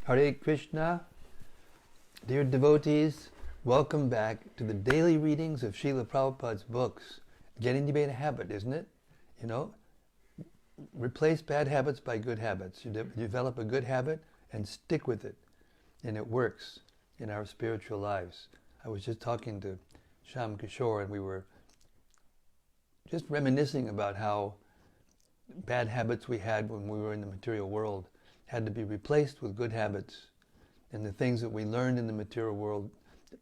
Hare Krishna. Dear devotees, welcome back to the daily readings of Srila Prabhupada's books. Getting to be a habit, isn't it? You know, replace bad habits by good habits. You develop a good habit and stick with it. And it works in our spiritual lives. I was just talking to Sham Kishore and we were just reminiscing about how bad habits we had when we were in the material world had to be replaced with good habits. And the things that we learned in the material world,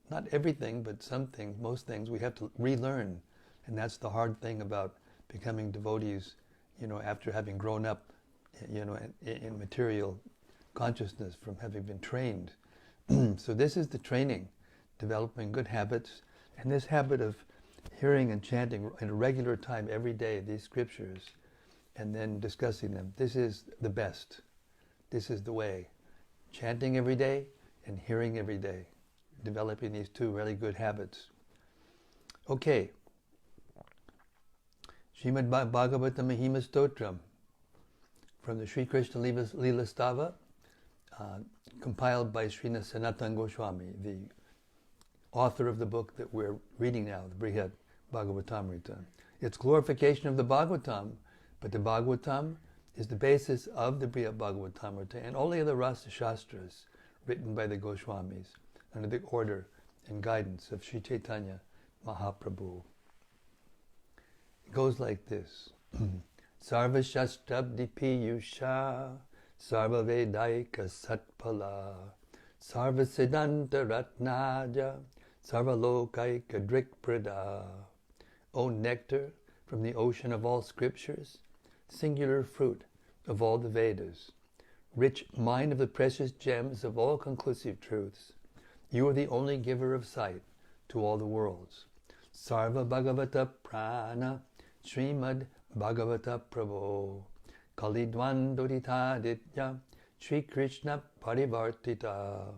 not everything, but some things, most things, we have to relearn. And that's the hard thing about becoming devotees, after having grown up, in material consciousness from having been trained. So this is the training, developing good habits. And this habit of hearing and chanting at a regular time every day these scriptures and then discussing them, this is the best. This is the way. Chanting every day and hearing every day. Developing these two really good habits. Okay. Srimad Bhagavatamrta Stotram from the Sri Krishna Lila Stava, compiled by Srila Sanatana Goswami, the author of the book that we're reading now, the Brhad Bhagavatamrta. It's glorification of the Bhagavatam, but the Bhagavatam is the basis of the Brhad Bhagavatamrta and only of the Rasa Shastras written by the Goswamis under the order and guidance of Sri Chaitanya Mahaprabhu. It goes like this. Sarva Shastabdi Piyusha Sarva Vedaika Satpala Sarva Siddhanta Ratnaja Sarva Lokaika Drikprada. O nectar from the ocean of all scriptures, singular fruit of all the Vedas, rich mine of the precious gems of all conclusive truths, you are the only giver of sight to all the worlds. Sarva Bhagavata Prana Srimad Bhagavata Prabhu Kalidwandodita Ditya Sri Krishna Parivartita.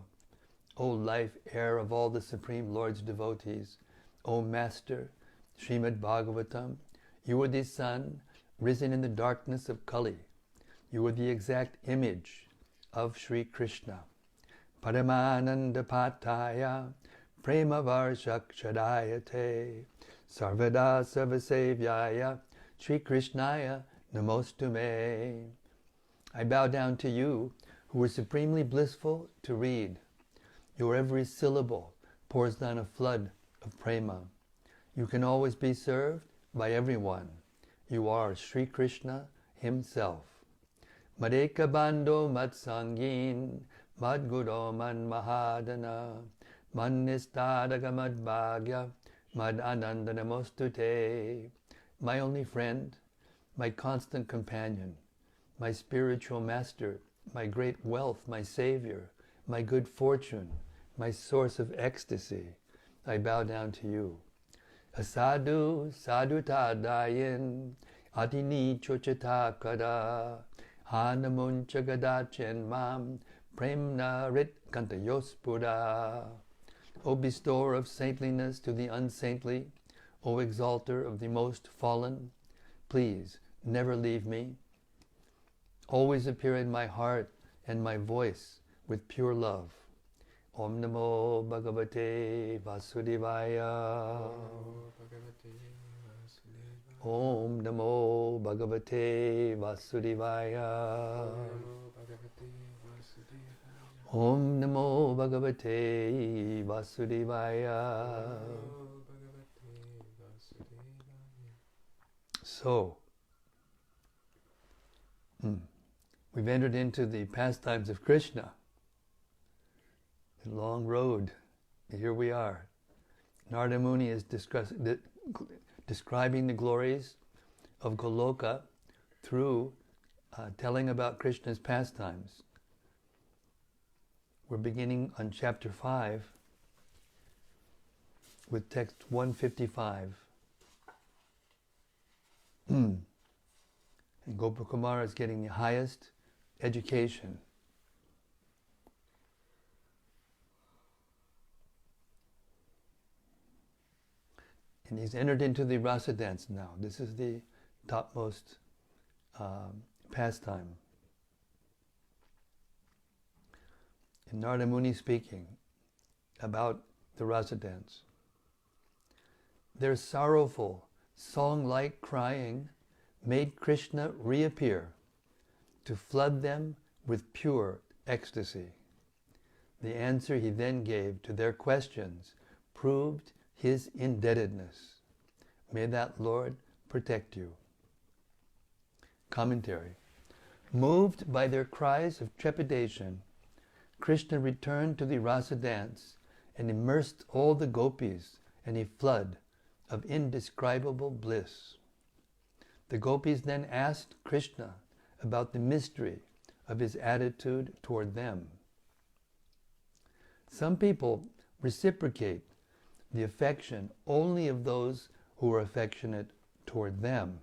O life, heir of all the Supreme Lord's devotees, O Master, Srimad Bhagavatam, you are the sun risen in the darkness of Kali. You are the exact image of Sri Krishna. Paramananda Pataya Prema Varshakshadayate Sarvada Sarvasevyaya Sri Krishnaya Namostume. I bow down to you, who are supremely blissful to read. Your every syllable pours down a flood of prema. You can always be served by everyone. You are Sri Krishna himself. Madeka Bando Matsangin Madguro Man Mahadana Manistadaga Madbhagya Mad Anandana Mostute. My only friend, my constant companion, my spiritual master, my great wealth, my savior, my good fortune, my source of ecstasy, I bow down to you. Asadu sadutadayin adini chochata kada hanamuncha gadachen mam premna rit kantayospura. O bestower of saintliness to the unsaintly, O exalter of the most fallen, please never leave me. Always appear in my heart and my voice with pure love. Om Namo Bhagavate Vasudevaya. Om Namo Bhagavate Vasudevaya. Om Namo Bhagavate Vasudevaya. So, we've entered into the pastimes of Krishna. A long road. Here we are. Narada Muni is describing the glories of Goloka through telling about Krishna's pastimes. We're beginning on chapter 5 with text 155. And Gopakumara is getting the highest education. And he's entered into the rasa dance now. This is the topmost pastime. Narada Muni speaking about the rasa dance. Their sorrowful, song-like crying made Krishna reappear to flood them with pure ecstasy. The answer he then gave to their questions proved his indebtedness. May that Lord protect you. Commentary. Moved by their cries of trepidation, Krishna returned to the rasa dance and immersed all the gopis in a flood of indescribable bliss. The gopis then asked Krishna about the mystery of his attitude toward them. Some people reciprocate the affection only of those who are affectionate toward them,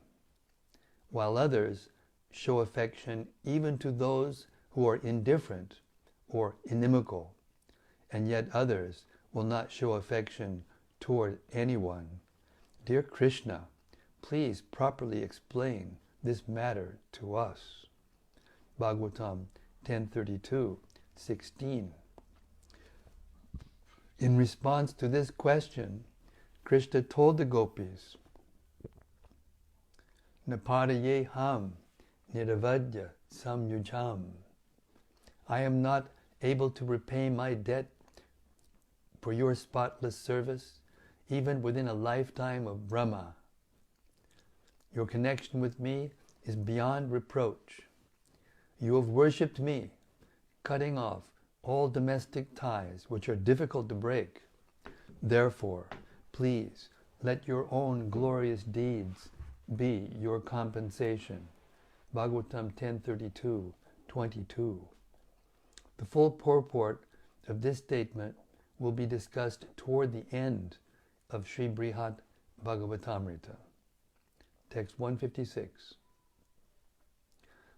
while others show affection even to those who are indifferent or inimical, and yet others will not show affection toward anyone. Dear Krishna, please properly explain this matter to us. Bhagavatam 10:32-16. In response to this question, Krishna told the gopis, Napadaye ham niravadya samyujam. I am not able to repay my debt for your spotless service, even within a lifetime of Brahma. Your connection with me is beyond reproach. You have worshipped me, cutting off all domestic ties which are difficult to break. Therefore, please let your own glorious deeds be your compensation. Bhagavatam 10:32-22. The full purport of this statement will be discussed toward the end of Sri Brhad Bhagavatamrta. Text 156.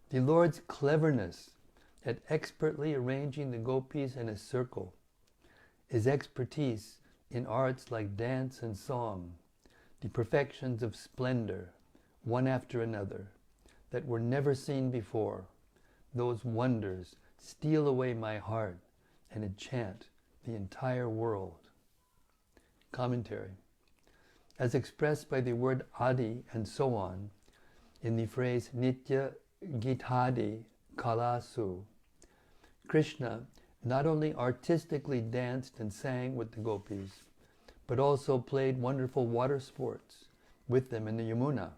The Lord's cleverness at expertly arranging the gopis in a circle, his expertise in arts like dance and song, the perfections of splendor, one after another, that were never seen before, those wonders steal away my heart and enchant the entire world. Commentary. As expressed by the word adi and so on, in the phrase nitya githadi kalasu, Krishna not only artistically danced and sang with the gopis, but also played wonderful water sports with them in the Yamuna.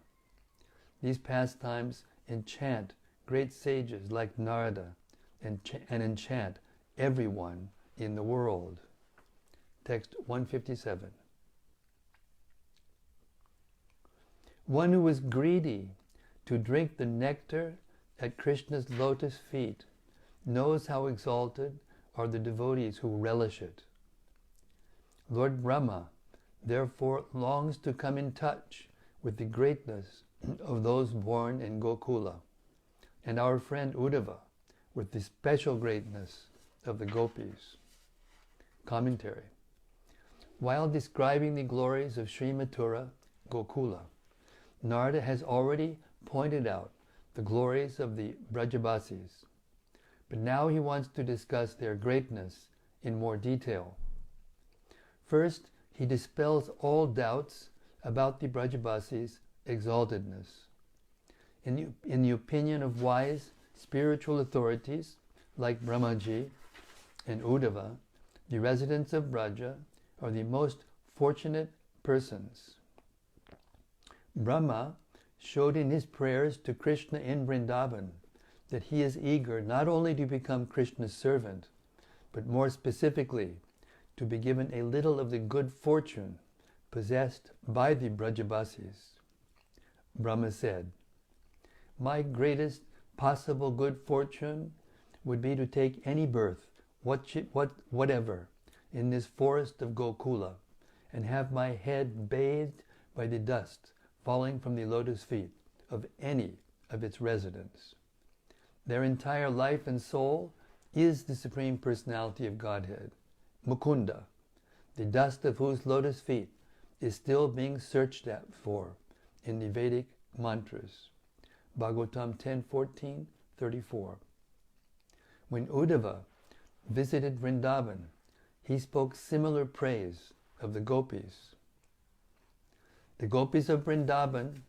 These pastimes enchant great sages like Narada and enchant everyone in the world. Text 157. One who is greedy to drink the nectar at Krishna's lotus feet knows how exalted are the devotees who relish it. Lord Brahma therefore longs to come in touch with the greatness of those born in Gokula, and our friend Uddhava with the special greatness of the gopis. Commentary. While describing the glories of Sri Mathura, Gokula, Narada has already pointed out the glories of the Brajabasis, but now he wants to discuss their greatness in more detail. First, he dispels all doubts about the Brajabasis' exaltedness. In the opinion of wise spiritual authorities like Brahmaji and Uddhava, the residents of Braja are the most fortunate persons. Brahma showed in his prayers to Krishna in Vrindavan that he is eager not only to become Krishna's servant, but more specifically to be given a little of the good fortune possessed by the Brajabasis. Brahma said, "My greatest possible good fortune would be to take any birth, whatever, in this forest of Gokula, and have my head bathed by the dust falling from the lotus feet of any of its residents." Their entire life and soul is the Supreme Personality of Godhead, Mukunda, the dust of whose lotus feet is still being searched for in the Vedic mantras. Bhagavatam 10:14-34. When Uddhava visited Vrindavan, he spoke similar praise of the gopis. The gopis of Vrindavan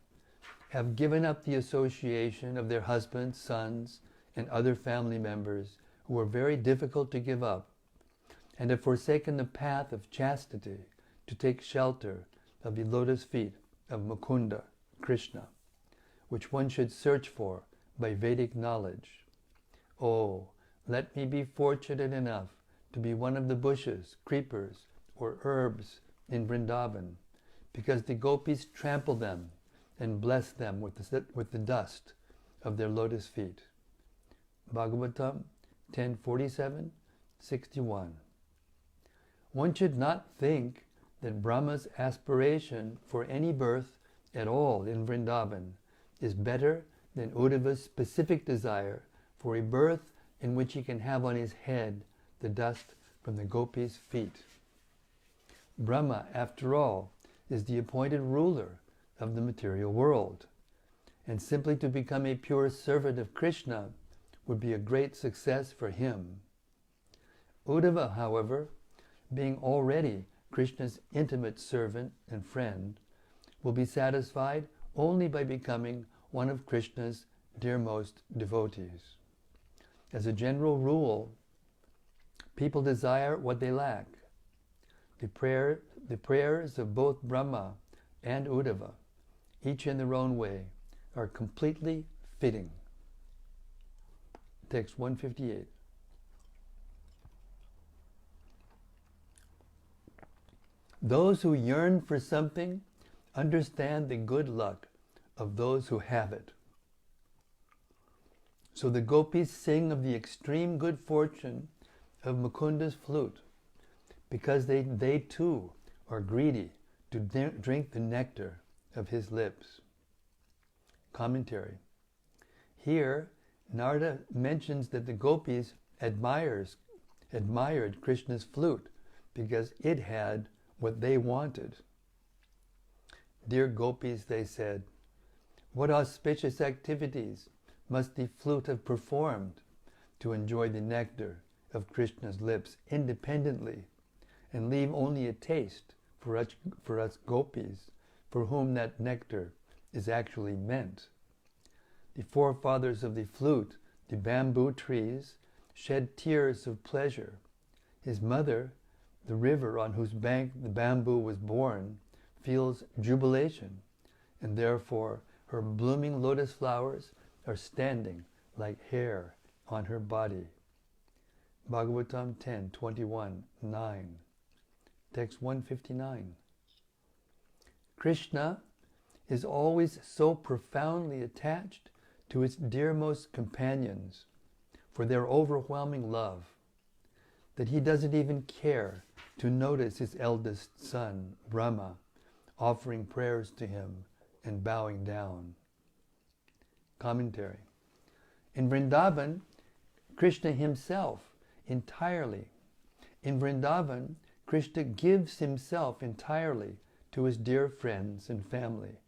have given up the association of their husbands, sons, and other family members who were very difficult to give up, and have forsaken the path of chastity to take shelter of the lotus feet of Mukunda, Krishna, which one should search for by Vedic knowledge. Oh, let me be fortunate enough to be one of the bushes, creepers, or herbs in Vrindavan, because the gopis trample them and bless them with the dust of their lotus feet. Bhagavatam 10:47-61. One should not think that Brahma's aspiration for any birth at all in Vrindavan is better than Uddhava's specific desire for a birth in which he can have on his head the dust from the gopis' feet. Brahma, after all, is the appointed ruler of the material world, and simply to become a pure servant of Krishna would be a great success for him. Uddhava, however, being already Krishna's intimate servant and friend, will be satisfied only by becoming one of Krishna's dearmost devotees. As a general rule, people desire what they lack. The prayers of both Brahma and Uddhava, each in their own way, are completely fitting. Text 158. Those who yearn for something understand the good luck of those who have it. So the gopis sing of the extreme good fortune of Mukunda's flute, because they too are greedy to drink the nectar of his lips. Commentary. Here, Narada mentions that the gopis admired Krishna's flute because it had what they wanted. Dear gopis, they said, what auspicious activities must the flute have performed to enjoy the nectar of Krishna's lips independently and leave only a taste for us gopis, for whom that nectar is actually meant. The forefathers of the flute, the bamboo trees, shed tears of pleasure. His mother, the river on whose bank the bamboo was born, feels jubilation, and therefore her blooming lotus flowers are standing like hair on her body. Bhagavatam 10:21-9. Text 159. Krishna is always so profoundly attached to its dearmost companions for their overwhelming love that he doesn't even care to notice his eldest son, Brahma, offering prayers to him and bowing down. Commentary. In Vrindavan, Krishna himself entirely. In Vrindavan, Krishna gives himself entirely to his dear friends and family.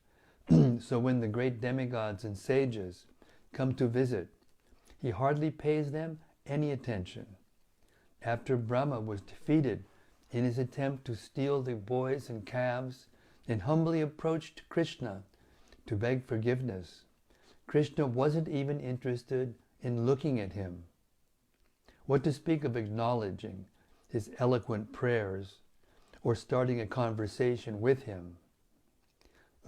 So when the great demigods and sages come to visit, he hardly pays them any attention. After Brahma was defeated in his attempt to steal the boys and calves and humbly approached Krishna to beg forgiveness, Krishna wasn't even interested in looking at him. What to speak of acknowledging his eloquent prayers or starting a conversation with him?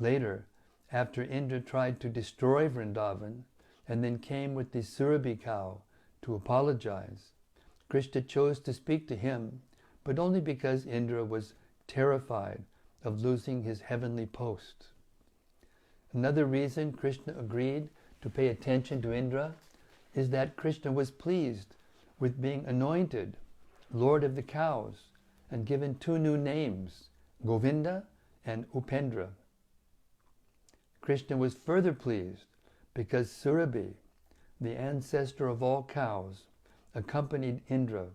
Later, after Indra tried to destroy Vrindavan and then came with the Surabhi cow to apologize, Krishna chose to speak to him, but only because Indra was terrified of losing his heavenly post. Another reason Krishna agreed to pay attention to Indra is that Krishna was pleased with being anointed Lord of the cows and given two new names, Govinda and Upendra. Krishna was further pleased because Surabhi, the ancestor of all cows, accompanied Indra,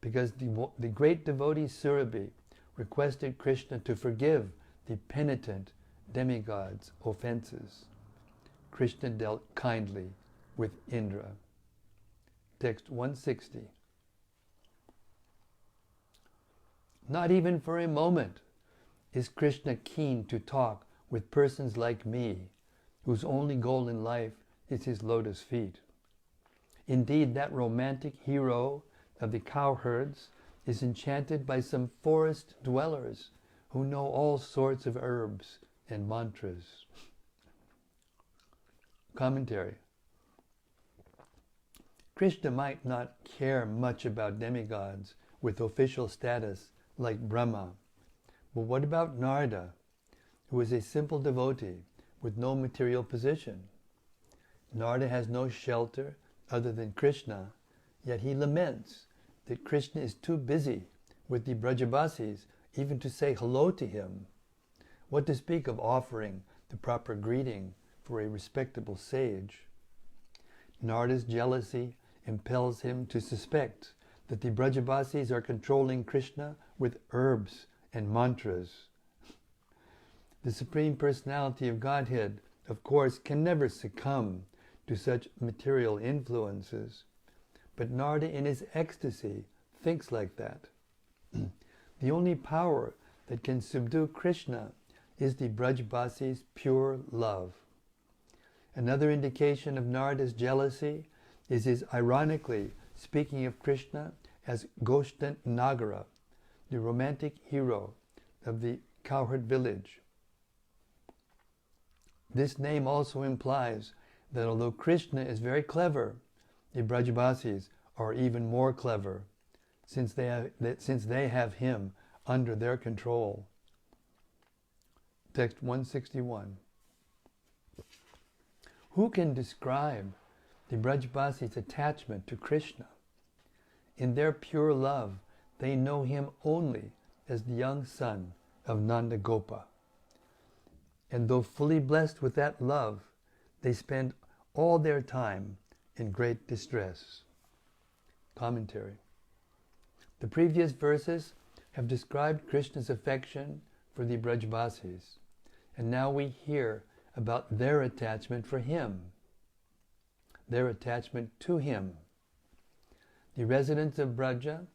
because the great devotee Surabhi requested Krishna to forgive the penitent demigod's offenses. Krishna dealt kindly with Indra. Text 160. Not even for a moment is Krishna keen to talk with persons like me, whose only goal in life is his lotus feet. Indeed, that romantic hero of the cowherds is enchanted by some forest dwellers who know all sorts of herbs and mantras. Commentary. Krishna might not care much about demigods with official status like Brahma, but what about Narada, who is a simple devotee with no material position? Narada has no shelter other than Krishna, yet he laments that Krishna is too busy with the Brajavasis even to say hello to him. What to speak of offering the proper greeting for a respectable sage? Narada's jealousy impels him to suspect that the Brajavasis are controlling Krishna with herbs and mantras. The Supreme Personality of Godhead, of course, can never succumb to such material influences, but Narada in his ecstasy thinks like that. The only power that can subdue Krishna is the Brajavasis' pure love. Another indication of Narada's jealousy is his ironically speaking of Krishna as Goshtan Nagara, the romantic hero of the cowherd village. This name also implies that although Krishna is very clever, the Brajavasis are even more clever, since they have him under their control. Text 161. Who can describe the Brajavasis' attachment to Krishna? In their pure love, they know him only as the young son of Nanda Gopa. And though fully blessed with that love, they spend all their time in great distress. Commentary. The previous verses have described Krishna's affection for the Brajavasis, and now we hear about their attachment for him, their attachment to him. The residents of Braja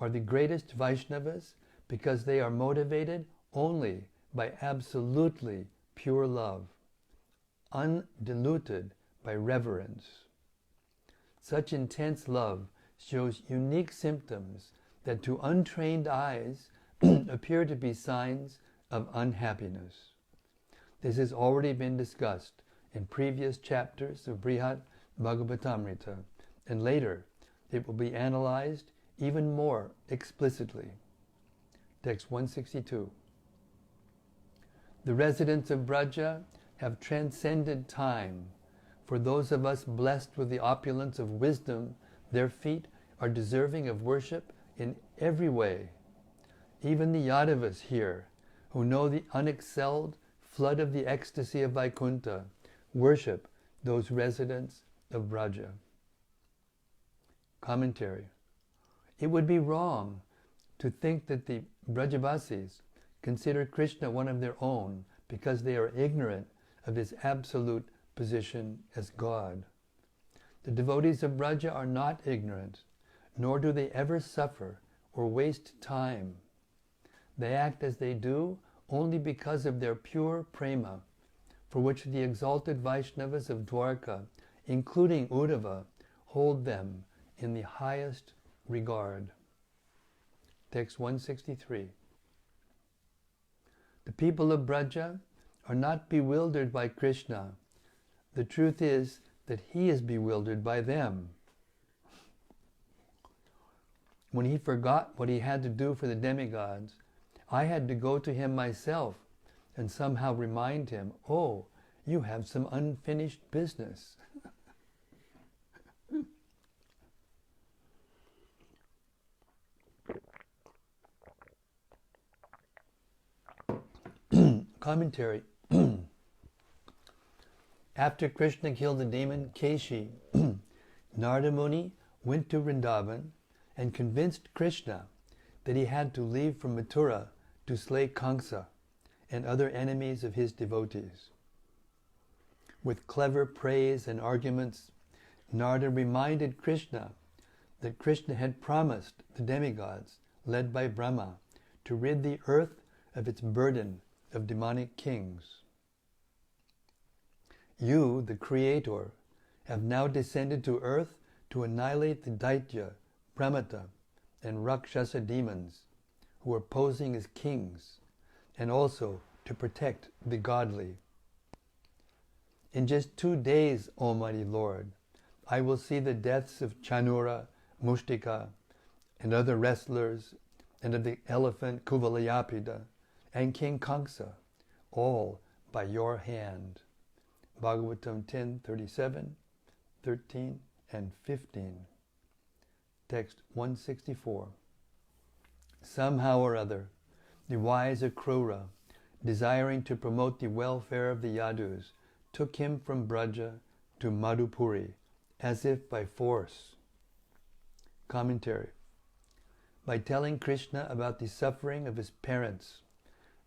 are the greatest Vaishnavas because they are motivated only by absolutely pure love, undiluted by reverence. Such intense love shows unique symptoms that to untrained eyes appear to be signs of unhappiness. This has already been discussed in previous chapters of Brhad Bhagavatamrta, and later it will be analyzed even more explicitly. Text 162. The residents of Braja have transcended time. For those of us blessed with the opulence of wisdom, their feet are deserving of worship in every way. Even the Yadavas here, who know the unexcelled flood of the ecstasy of Vaikuntha, worship those residents of Braja. Commentary. It would be wrong to think that the Brajavasis consider Krishna one of their own because they are ignorant of his absolute position as God. The devotees of Braja are not ignorant, nor do they ever suffer or waste time. They act as they do only because of their pure prema, for which the exalted Vaishnavas of Dwarka, including Uddhava, hold them in the highest regard. Text 163. The people of Braja are not bewildered by Krishna. The truth is that he is bewildered by them. When he forgot what he had to do for the demigods, I had to go to him myself and somehow remind him, oh, you have some unfinished business. Commentary. After Krishna killed the demon Keshi, Narada Muni went to Vrindavan and convinced Krishna that he had to leave from Mathura to slay Kamsa and other enemies of his devotees. With clever praise and arguments, Narada reminded Krishna that Krishna had promised the demigods, led by Brahma, to rid the earth of its burden of demonic kings. You, the Creator, have now descended to earth to annihilate the Daitya, Pramata, and Rakshasa demons who are posing as kings, and also to protect the godly. In just 2 days, Almighty Lord, I will see the deaths of Chanura, Mustika, and other wrestlers, and of the elephant Kuvalayapida, and King Kamsa, all by your hand. Bhagavatam 10:37, 13, and 15. Text 164. Somehow or other, the wise Akrura, desiring to promote the welfare of the Yadus, took him from Braja to Madhupuri, as if by force. Commentary. By telling Krishna about the suffering of his parents,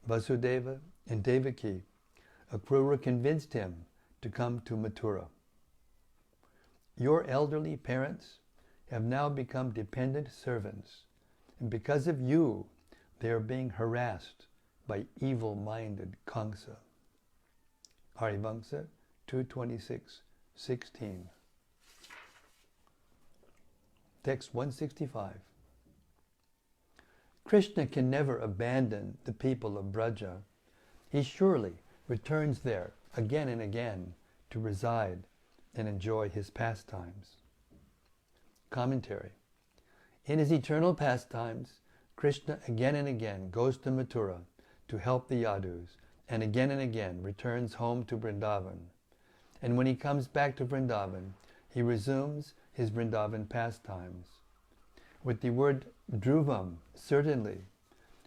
Vasudeva and Devaki, Akrura convinced him to come to Mathura. Your elderly parents have now become dependent servants, and because of you, they are being harassed by evil-minded Kamsa. Harivamsa 226:16. Text 165. Krishna can never abandon the people of Braja. He surely returns there again and again to reside and enjoy his pastimes. Commentary. In his eternal pastimes, Krishna again and again goes to Mathura to help the Yadus, and again returns home to Vrindavan. And when he comes back to Vrindavan, he resumes his Vrindavan pastimes. With the word Dhruvam, certainly,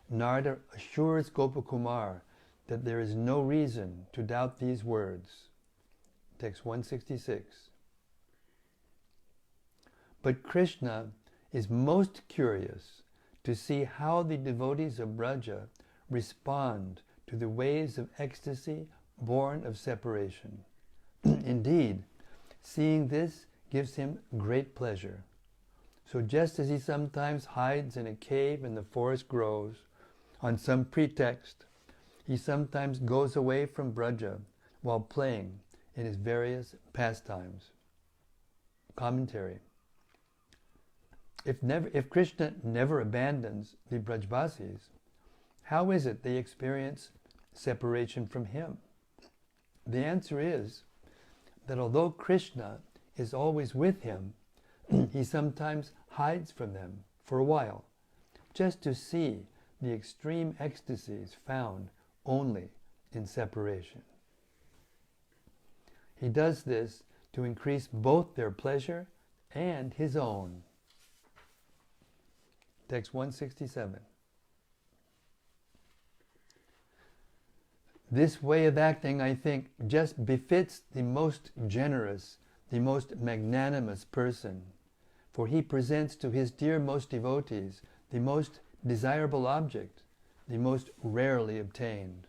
Narada assures Gopakumar that there is no reason to doubt these words. Text 166. But Krishna is most curious to see how the devotees of Braja respond to the waves of ecstasy born of separation. Indeed, seeing this gives him great pleasure. So just as he sometimes hides in a cave in the forest groves, on some pretext, he sometimes goes away from Braja while playing in his various pastimes. Commentary. If Krishna never abandons the Brajvasis, how is it they experience separation from him? The answer is that although Krishna is always with him, he sometimes hides from them for a while, just to see the extreme ecstasies found only in separation. He does this to increase both their pleasure and his own. Text 167. This way of acting, I think, just befits the most generous, the most magnanimous person, for he presents to his dear most devotees the most desirable object, the most rarely obtained.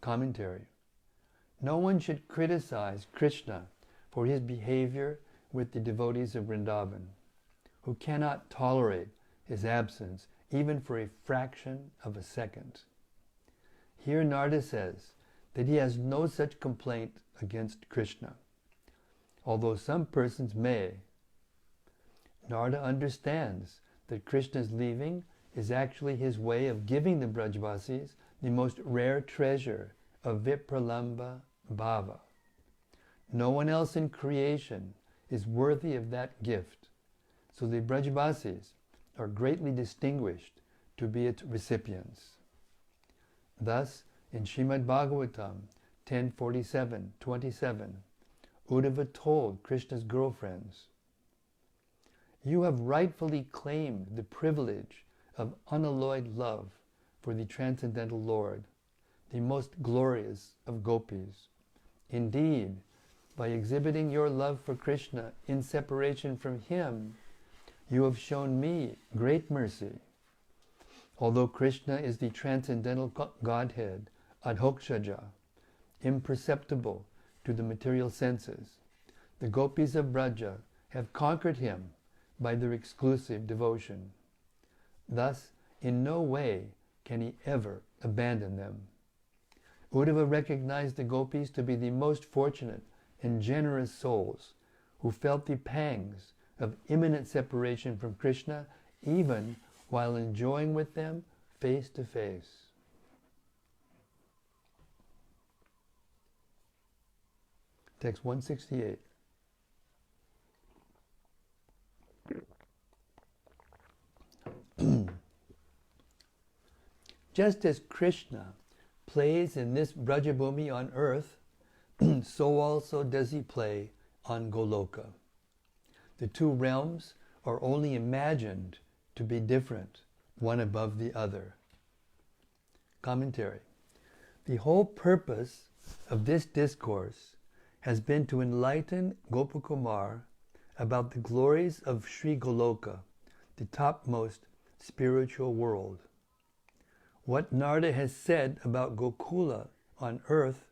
Commentary. No one should criticize Krishna for his behavior with the devotees of Vrindavan, who cannot tolerate his absence even for a fraction of a second. Here Narada says that he has no such complaint against Krishna, although some persons may. Narada understands that Krishna's leaving is actually his way of giving the Brajvasis the most rare treasure of Vipralamba Bhava. No one else in creation is worthy of that gift, so the Brajvasis are greatly distinguished to be its recipients. Thus, in Srimad Bhagavatam 10:47-27, Uddhava told Krishna's girlfriends, "You have rightfully claimed the privilege of unalloyed love for the Transcendental Lord, the most glorious of gopis. Indeed, by exhibiting your love for Krishna in separation from him, you have shown me great mercy. Although Krishna is the Transcendental Godhead, Adhokshaja, imperceptible to the material senses, the gopis of Braja have conquered him by their exclusive devotion. Thus, in no way can he ever abandon them. Uddhava recognized the gopis to be the most fortunate and generous souls who felt the pangs of imminent separation from Krishna even while enjoying with them face to face. Text 168. Just as Krishna plays in this Brajabhumi on earth, so also does he play on Goloka. The two realms are only imagined to be different, one above the other. Commentary. The whole purpose of this discourse has been to enlighten Gopakumar about the glories of Sri-Goloka, the topmost spiritual world. What Narada has said about Gokula on earth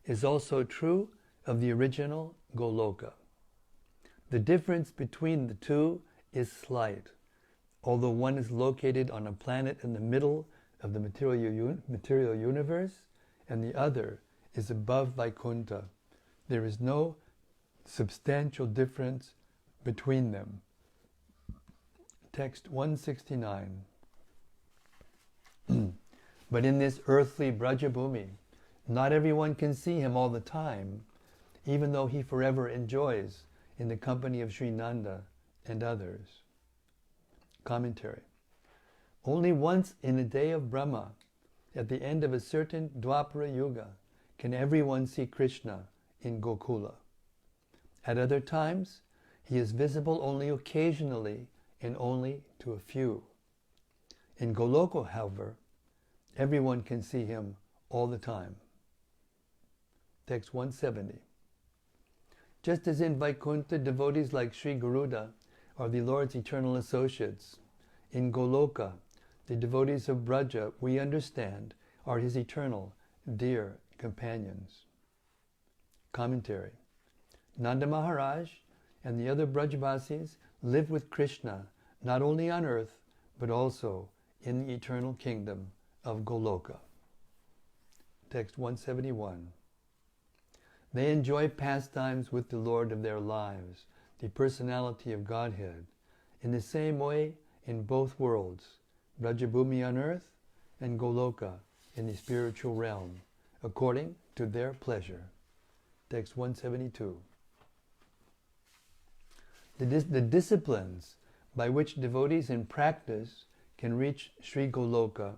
is also true of the original Goloka. The difference between the two is slight, although one is located on a planet in the middle of the material universe and the other is above Vaikuntha. There is no substantial difference between them. Text 169. But in this earthly Brajabhumi, not everyone can see him all the time, even though he forever enjoys in the company of Sri Nanda and others. Commentary. Only once in a day of Brahma, at the end of a certain Dwapara Yuga, can everyone see Krishna in Gokula. At other times, he is visible only occasionally and only to a few. In Goloka, however, everyone can see him all the time. Text 170. Just as in Vaikuntha, devotees like Sri Garuda are the Lord's eternal associates, in Goloka, the devotees of Braja, we understand, are his eternal, dear companions. Commentary. Nanda Maharaj and the other Brajavasis live with Krishna not only on earth, but also in the eternal kingdom of Goloka. Text 171. They enjoy pastimes with the Lord of their lives, the personality of Godhead, in the same way in both worlds, Brajabhumi on earth and Goloka in the spiritual realm, according to their pleasure. Text 172. The disciplines by which devotees in practice can reach Sri-Goloka,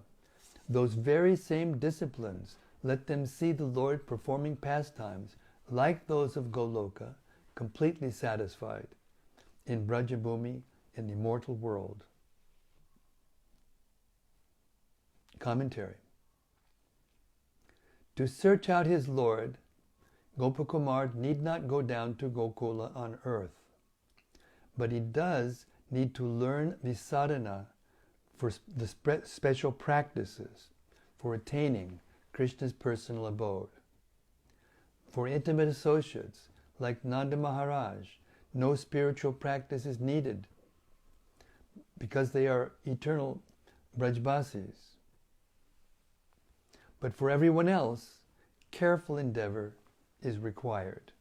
those very same disciplines let them see the Lord performing pastimes like those of Goloka, completely satisfied in Brajabhumi in the mortal world. Commentary. To search out his Lord, Gopakumar need not go down to Gokula on earth, but he does need to learn the sadhana for the special practices for attaining Krishna's personal abode. For intimate associates like Nanda Maharaj, no spiritual practice is needed because they are eternal Brajbasis. But for everyone else, careful endeavor is required.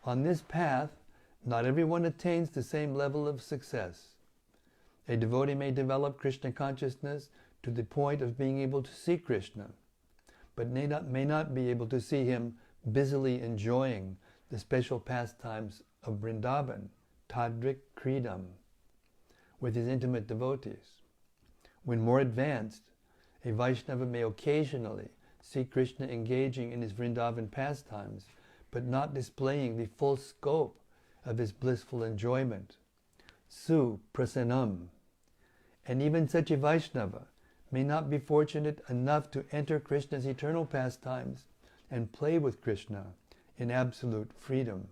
On this path, not everyone attains the same level of success. A devotee may develop Krishna consciousness to the point of being able to see Krishna, but may not be able to see him busily enjoying the special pastimes of Vrindavan, Tadrik Kridam, with his intimate devotees. When more advanced, a Vaishnava may occasionally see Krishna engaging in his Vrindavan pastimes, but not displaying the full scope of his blissful enjoyment. Su prasanam. And even such a Vaishnava may not be fortunate enough to enter Krishna's eternal pastimes and play with Krishna in absolute freedom.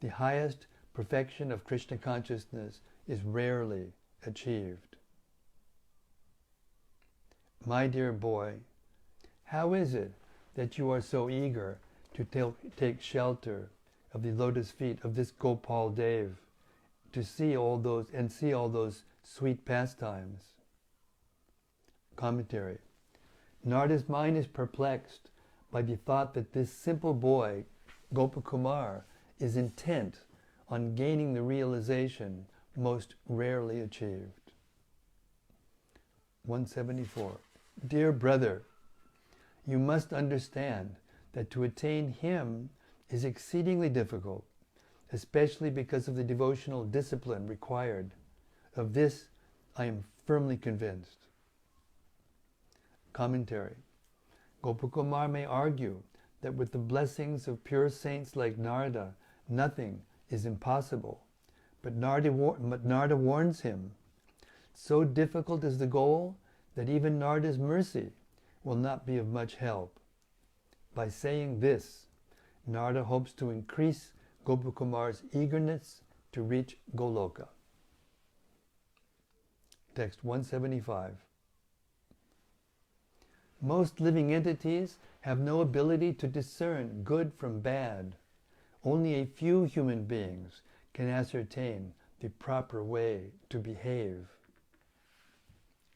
The highest perfection of Krishna consciousness is rarely achieved. My dear boy, how is it that you are so eager to take shelter of the lotus feet of this Gopal Dev, to see all those sweet pastimes. Commentary. Narada's mind is perplexed by the thought that this simple boy, Gopakumar, is intent on gaining the realization most rarely achieved. 174. Dear brother, you must understand that to attain him is exceedingly difficult, especially because of the devotional discipline required. Of this I am firmly convinced. Commentary. Gopakumar may argue that with the blessings of pure saints like Narada, nothing is impossible. But Narada warns him, so difficult is the goal that even Narada's mercy will not be of much help. By saying this, Narada hopes to increase Gopakumar's eagerness to reach Goloka. Text 175. Most living entities have no ability to discern good from bad. Only a few human beings can ascertain the proper way to behave.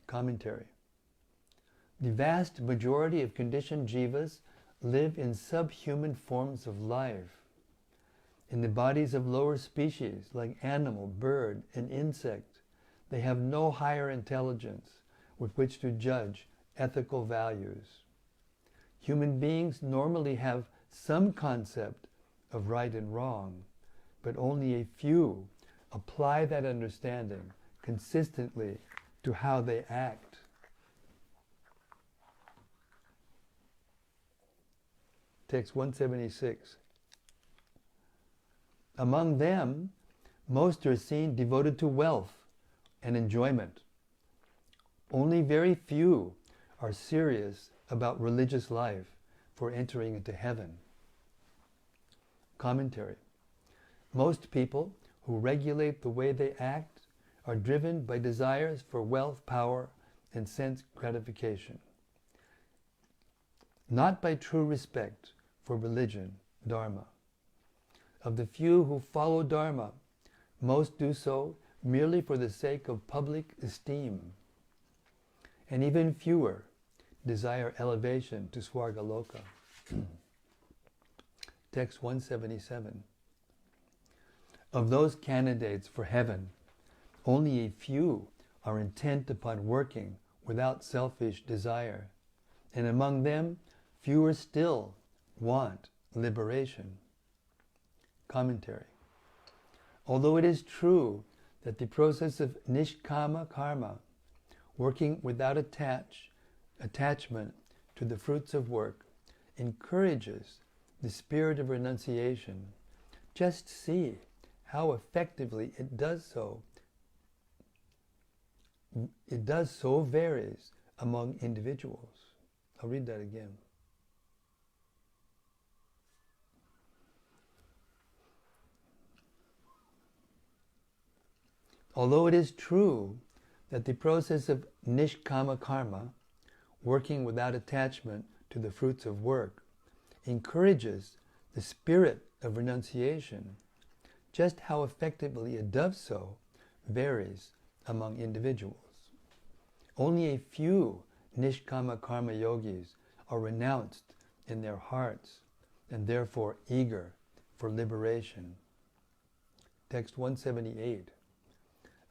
Commentary. The vast majority of conditioned jivas live in subhuman forms of life. In the bodies of lower species like animal, bird, and insect, they have no higher intelligence with which to judge ethical values. Human beings normally have some concept of right and wrong, but only a few apply that understanding consistently to how they act. Text 176. Among them, most are seen devoted to wealth and enjoyment. Only very few are serious about religious life for entering into heaven. Commentary. Most people who regulate the way they act are driven by desires for wealth, power, and sense gratification, not by true respect for religion, dharma. Of the few who follow dharma, most do so merely for the sake of public esteem, and even fewer desire elevation to Swargaloka. Text 177. Of those candidates for heaven, only a few are intent upon working without selfish desire, and among them, fewer still want liberation. Commentary. Although it is true that the process of nishkama karma, working without attachment to the fruits of work, encourages the spirit of renunciation, just see how effectively it does so. It does so varies among individuals. I'll read that again. Although it is true that the process of nishkama karma, working without attachment to the fruits of work, encourages the spirit of renunciation, just how effectively it does so varies among individuals. Only a few nishkama karma yogis are renounced in their hearts and therefore eager for liberation. Text 178.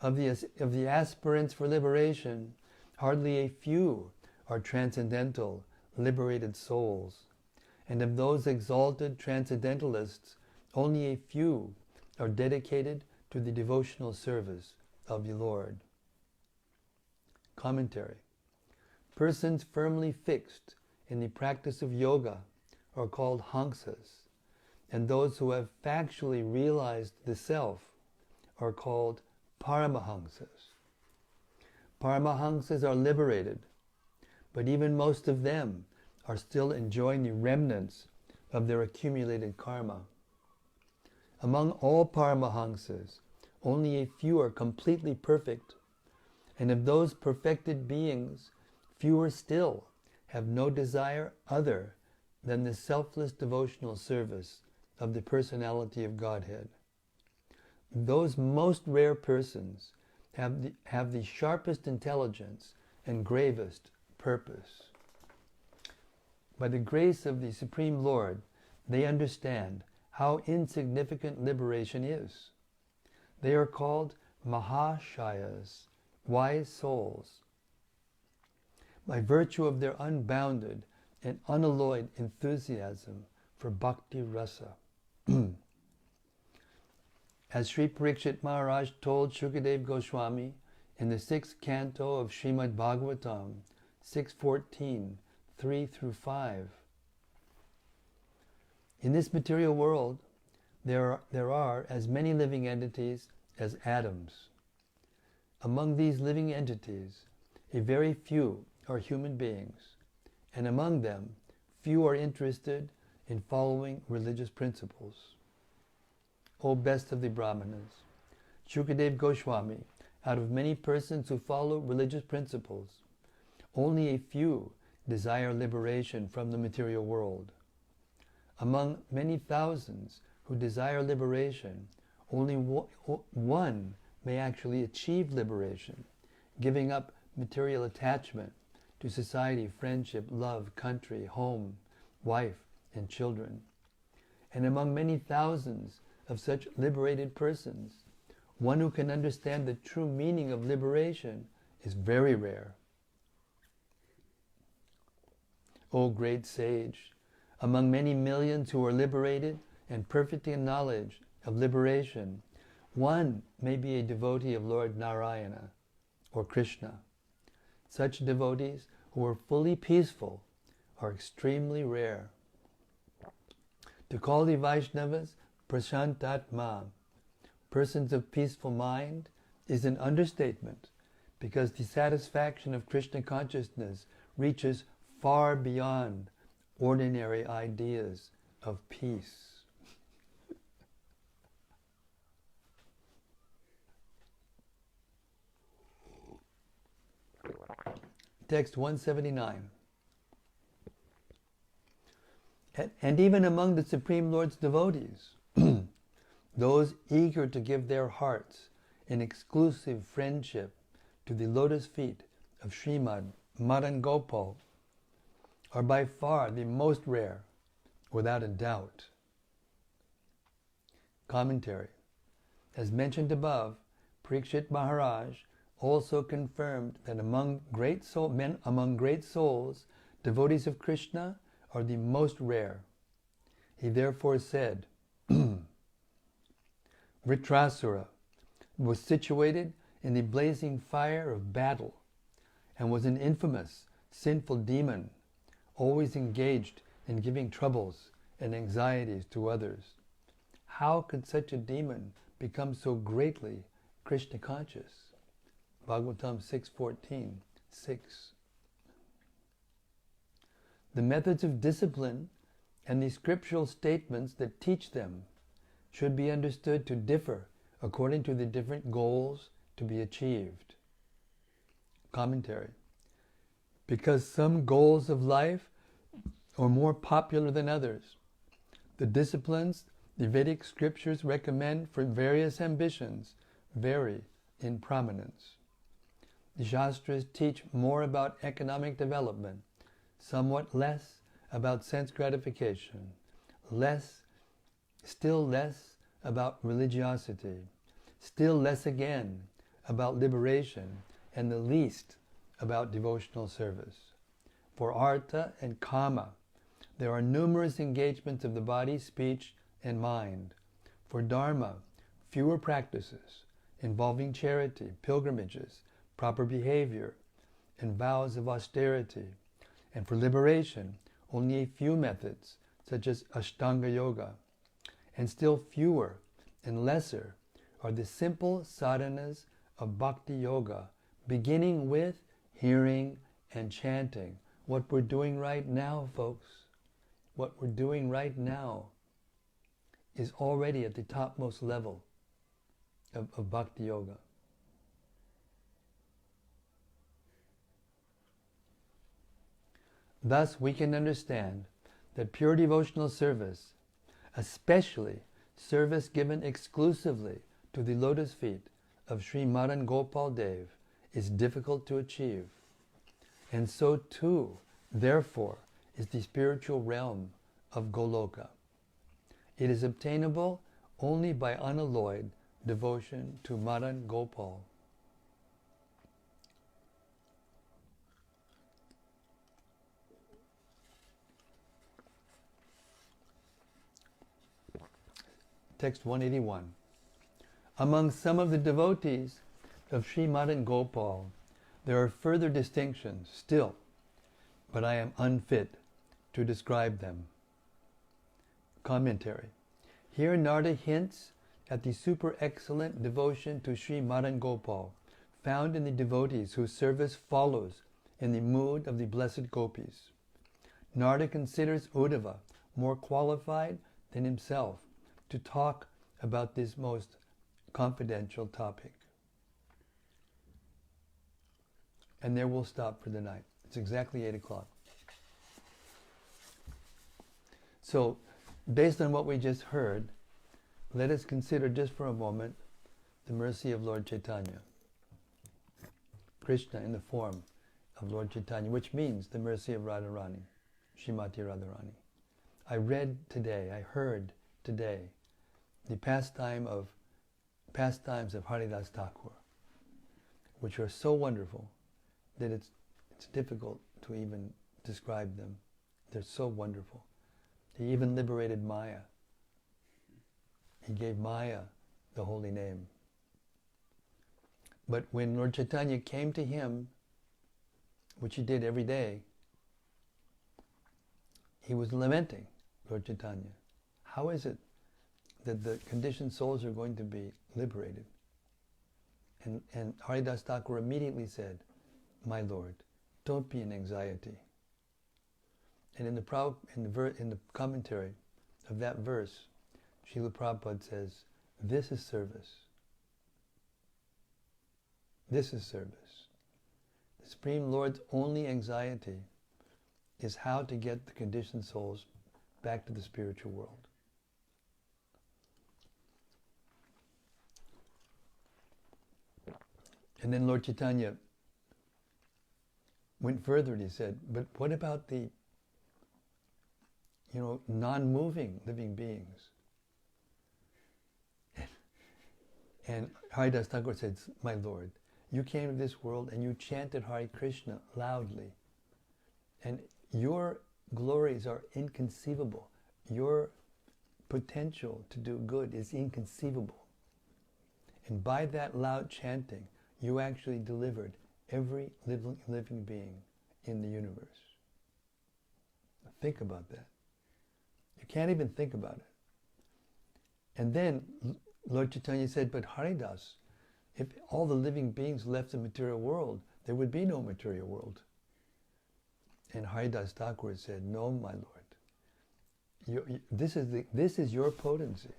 Of the aspirants for liberation, hardly a few are transcendental, liberated souls, and of those exalted transcendentalists, only a few are dedicated to the devotional service of the Lord. Commentary. Persons firmly fixed in the practice of yoga are called hangsas, and those who have factually realized the self are called paramahangsas. Paramahangsas are liberated, but even most of them are still enjoying the remnants of their accumulated karma. Among all paramahangsas, only a few are completely perfect, and of those perfected beings, fewer still have no desire other than the selfless devotional service of the personality of Godhead. Those most rare persons have the sharpest intelligence and gravest purpose. By the grace of the Supreme Lord, they understand how insignificant liberation is. They are called Mahashayas, wise souls, by virtue of their unbounded and unalloyed enthusiasm for Bhakti Rasa. As Sri Parikshit Maharaj told Shukadeva Goswami in the 6th canto of Srimad Bhagavatam, 6.14, 3 through 5. In this material world, there are as many living entities as atoms. Among these living entities, a very few are human beings, and among them, few are interested in following religious principles. O best of the Brahmanas, Shukadeva Goswami, out of many persons who follow religious principles, only a few desire liberation from the material world. Among many thousands who desire liberation, only one may actually achieve liberation, giving up material attachment to society, friendship, love, country, home, wife, and children. And among many thousands of such liberated persons, one who can understand the true meaning of liberation is very rare. O great sage, among many millions who are liberated and perfect in knowledge of liberation, one may be a devotee of Lord Narayana or Krishna. Such devotees who are fully peaceful are extremely rare. To call the Vaishnavas Prashantatma, persons of peaceful mind, is an understatement, because the satisfaction of Krishna consciousness reaches far beyond ordinary ideas of peace. Text 179. And even among the Supreme Lord's devotees, those eager to give their hearts in exclusive friendship to the lotus feet of Srimad Madan Gopal are by far the most rare, without a doubt. Commentary. As mentioned above, Parikshit Maharaj also confirmed that among great souls, devotees of Krishna are the most rare. He therefore said, Vritrasura was situated in the blazing fire of battle and was an infamous, sinful demon, always engaged in giving troubles and anxieties to others. How could such a demon become so greatly Krishna conscious? Bhagavatam 6.14, 6. The methods of discipline and the scriptural statements that teach them should be understood to differ according to the different goals to be achieved. Commentary. Because some goals of life are more popular than others, the disciplines the Vedic scriptures recommend for various ambitions vary in prominence. The Shastras teach more about economic development, somewhat less about sense gratification, still less about religiosity, still less again about liberation, and the least about devotional service. For artha and kama, there are numerous engagements of the body, speech, and mind. For dharma, fewer practices involving charity, pilgrimages, proper behavior, and vows of austerity. And for liberation, only a few methods, such as Ashtanga Yoga. And still fewer and lesser are the simple sadhanas of Bhakti Yoga, beginning with hearing and chanting. What we're doing right now, folks, what we're doing right now is already at the topmost level of Bhakti Yoga. Thus, we can understand that pure devotional service, especially service given exclusively to the lotus feet of Sri Madan Gopal Dev is difficult to achieve, and so too, therefore, is the spiritual realm of Goloka. It is obtainable only by unalloyed devotion to Madan Gopal. Text 181. Among some of the devotees of Sri Madan Gopal, there are further distinctions still, but I am unfit to describe them. Commentary. Here Narada hints at the super excellent devotion to Sri Madan Gopal, found in the devotees whose service follows in the mood of the blessed gopis. Narada considers Uddhava more qualified than himself to talk about this most confidential topic. And there we'll stop for the night. It's exactly 8 o'clock. So, based on what we just heard, let us consider just for a moment the mercy of Lord Chaitanya. Krishna in the form of Lord Chaitanya, which means the mercy of Radharani, Srimati Radharani. I heard today, the pastimes of Haridas Thakur, which are so wonderful that it's difficult to even describe them. They're so wonderful. He even liberated Maya. He gave Maya the holy name. But when Lord Chaitanya came to him, which he did every day, he was lamenting, Lord Chaitanya. How is it that the conditioned souls are going to be liberated? And Haridas Thakur immediately said, my Lord, don't be in anxiety. And in the commentary of that verse, Srila Prabhupada says, this is service. This is service. The Supreme Lord's only anxiety is how to get the conditioned souls back to the spiritual world. And then Lord Chaitanya went further and he said, but what about the non-moving living beings? And Haridas Thakur said, my Lord, you came to this world and you chanted Hare Krishna loudly. And your glories are inconceivable. Your potential to do good is inconceivable. And by that loud chanting, you actually delivered every living being in the universe. Think about that. You can't even think about it. And then Lord Chaitanya said, but Haridas, if all the living beings left the material world, there would be no material world. And Haridas Thakur said, no, my Lord. This is your potency.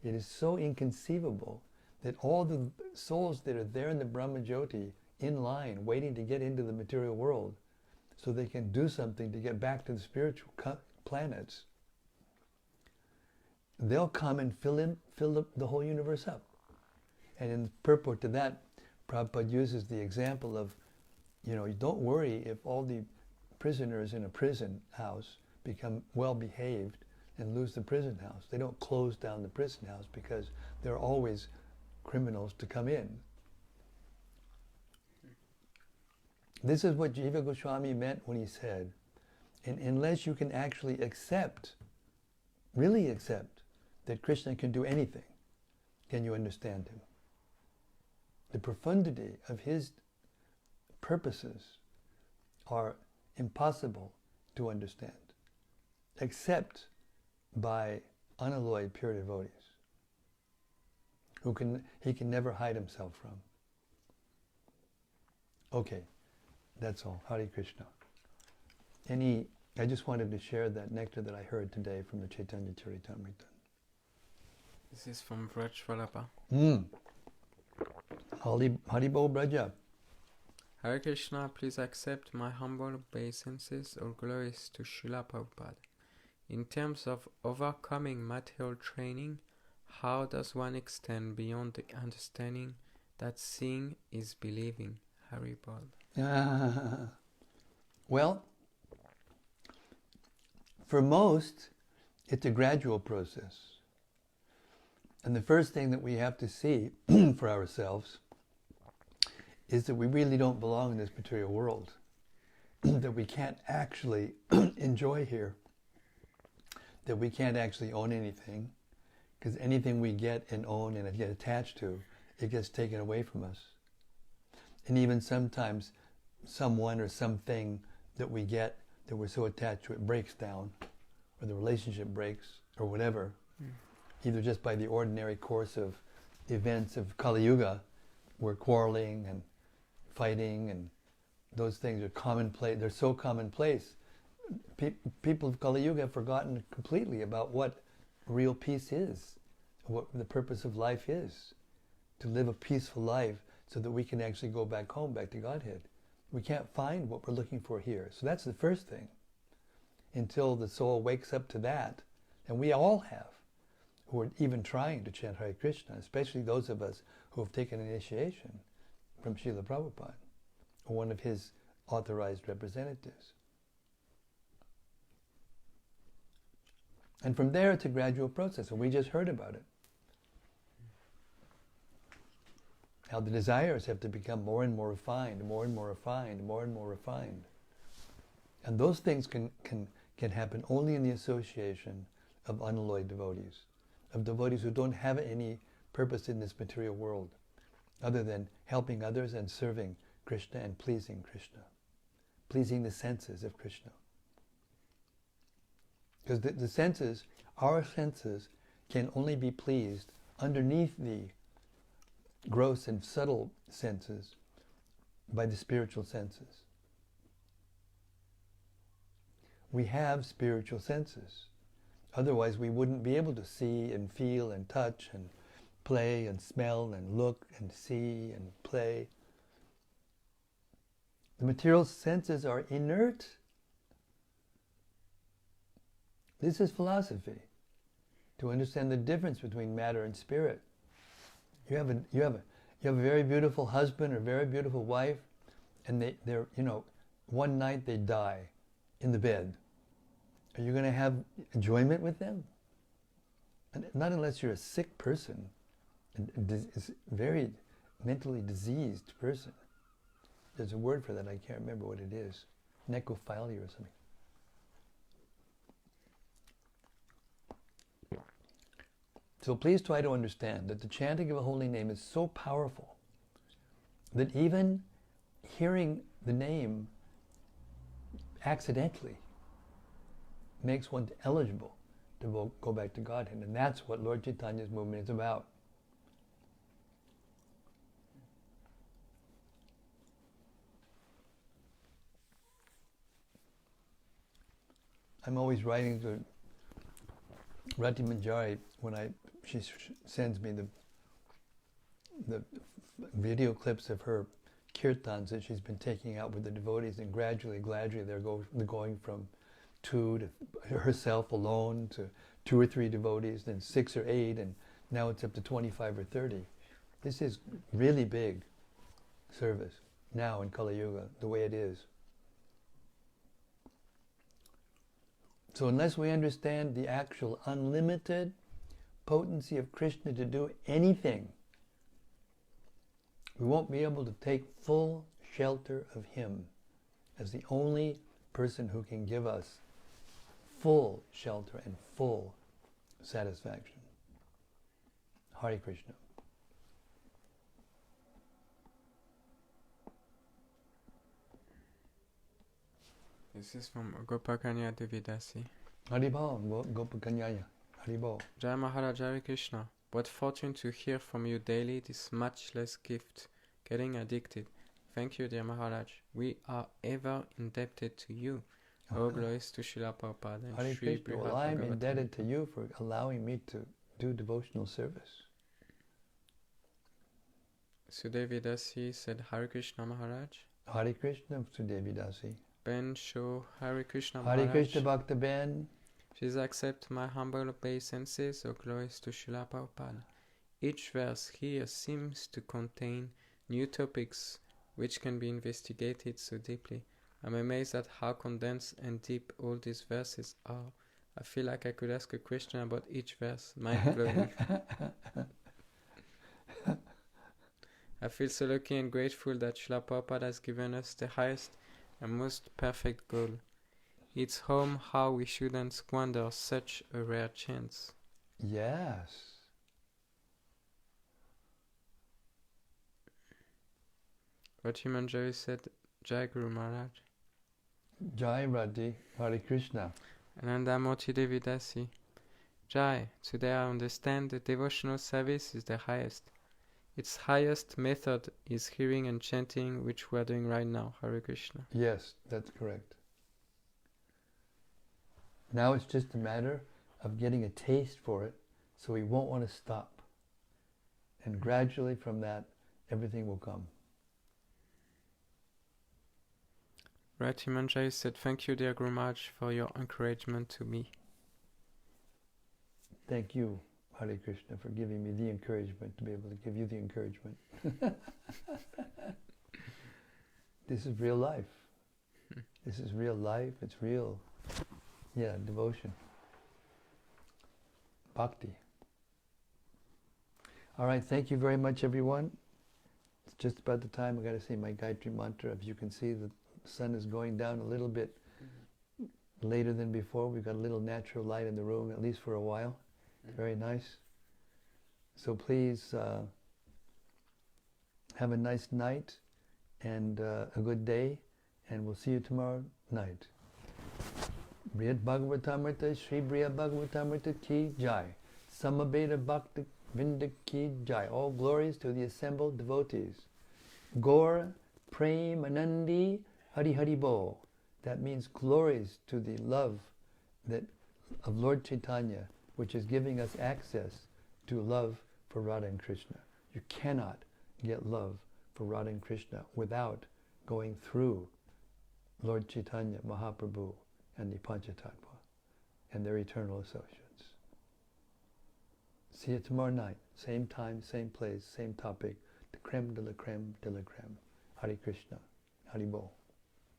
It is so inconceivable that all the souls that are there in the Brahmajyoti in line, waiting to get into the material world, so they can do something to get back to the spiritual planets, they'll come and fill the whole universe up. And in purport to that, Prabhupada uses the example of, don't worry if all the prisoners in a prison house become well behaved and lose the prison house. They don't close down the prison house because there are always criminals to come in. This is what Jiva Goswami meant when he said, and unless you can actually really accept that Krishna can do anything, can you understand him? The profundity of his purposes are impossible to understand, except by unalloyed pure devotees, he can never hide himself from. Okay, that's all. Hare Krishna. I just wanted to share that nectar that I heard today from the Chaitanya Charitamrita. This is from Vrajvalabha. Haribo Braja. Hare Krishna, please accept my humble obeisances or glories to Srila Prabhupada. In terms of overcoming material training, how does one extend beyond the understanding that seeing is believing. Hari Bol. Well, for most, it's a gradual process. And the first thing that we have to see for ourselves is that we really don't belong in this material world, that we can't actually enjoy here, that we can't actually own anything, because anything we get and own and get attached to, it gets taken away from us. And even sometimes someone or something that we get that we're so attached to, it breaks down, or the relationship breaks, or whatever, either just by the ordinary course of events of Kali Yuga, where quarreling and fighting and those things are commonplace. They're so commonplace. People of Kali Yuga have forgotten completely about what real peace is, what the purpose of life is, to live a peaceful life so that we can actually go back home, back to Godhead. We can't find what we're looking for here. So that's the first thing. Until the soul wakes up to that, and we all have, who are even trying to chant Hare Krishna, especially those of us who have taken initiation from Srila Prabhupada, or one of his authorized representatives. And from there, it's a gradual process, and we just heard about it. How the desires have to become more and more refined, more and more refined, more and more refined. And those things can happen only in the association of unalloyed devotees, of devotees who don't have any purpose in this material world, other than helping others and serving Krishna and pleasing Krishna, pleasing the senses of Krishna. Because the senses, our senses, can only be pleased underneath the gross and subtle senses by the spiritual senses. We have spiritual senses. Otherwise we wouldn't be able to see and feel and touch and play and smell and look and see and play. The material senses are inert. This is philosophy, to understand the difference between matter and spirit. You have a very beautiful husband or very beautiful wife, and they're one night they die in the bed. Are you going to have enjoyment with them? And not unless you're a sick person, a very mentally diseased person. There's a word for that, I can't remember what it is. Necrophilia or something. So please try to understand that the chanting of a holy name is so powerful that even hearing the name accidentally makes one eligible to go back to Godhead. And that's what Lord Chaitanya's movement is about. I'm always writing to Rati Manjari when she sends me the video clips of her kirtans that she's been taking out with the devotees, and gradually they're going from 2 to herself alone to 2 or 3 devotees, then 6 or 8, and now it's up to 25 or 30. This is really big service now in Kali Yuga, the way it is. So unless we understand the actual unlimited potency of Krishna to do anything, we won't be able to take full shelter of him as the only person who can give us full shelter and full satisfaction. Hare Krishna. This is from Gopakanya Devidasi. Haribol, Gopakanyaya. Haribol. Jai Maharaj, Hare Krishna. What fortune to hear from you daily, this matchless gift. Getting addicted. Thank you, dear Maharaj. We are ever indebted to you. All glories to Srila Prabhupada and Hare Sri Krishna. Brhad Well, I'm Bhagavatamrta. indebted to you for allowing me to do devotional service. Sudevidasi said, Hare Krishna Maharaj. Hare Krishna, Sudevidasi. Ben Sho, Hare Krishna Maharaj. Hare Krishna Bhakta Ben. Please accept my humble obeisances. All glories to Srila Prabhupada. Each verse here seems to contain new topics which can be investigated so deeply. I'm amazed at how condensed and deep all these verses are. I feel like I could ask a question about each verse. Mind blowing. I feel so lucky and grateful that Srila Prabhupada has given us the highest and most perfect goal. It's home how we shouldn't squander such a rare chance. Yes. Rati Manjari said, Jai Guru Maharaj. Jai Radhi, Hare Krishna. Ananda Moti Devi Dasi. Jai, today I understand that devotional service is the highest. Its highest method is hearing and chanting, which we are doing right now. Hare Krishna. Yes, that's correct. Now it's just a matter of getting a taste for it, so we won't want to stop. And gradually from that, everything will come. Rati Manjari said, thank you, dear Guru Maharaj, for your encouragement to me. Thank you, Hare Krishna, for giving me the encouragement to be able to give you the encouragement. This is real life. This is real life. It's real, devotion. Bhakti. All right, thank you very much, everyone. It's just about the time I got to say my Gayatri mantra. As you can see, the sun is going down a little bit later than before. We've got a little natural light in the room, at least for a while. Very nice. So please have a nice night and a good day, and we'll see you tomorrow night. Brhad Bhagavatamrta, Sri Brhad Bhagavatamrta ki jai. Samabeta Bhakta Vinda ki jai. All glories to the assembled devotees. Gaur Prem Anandi Hari Hari Bo. That means glories to the love of Lord Chaitanya, which is giving us access to love for Radha and Krishna. You cannot get love for Radha and Krishna without going through Lord Chaitanya, Mahaprabhu, and the Panchatattva, and their eternal associates. See you tomorrow night, same time, same place, same topic, the creme de la creme de la creme. Hare Krishna, Hari Bol.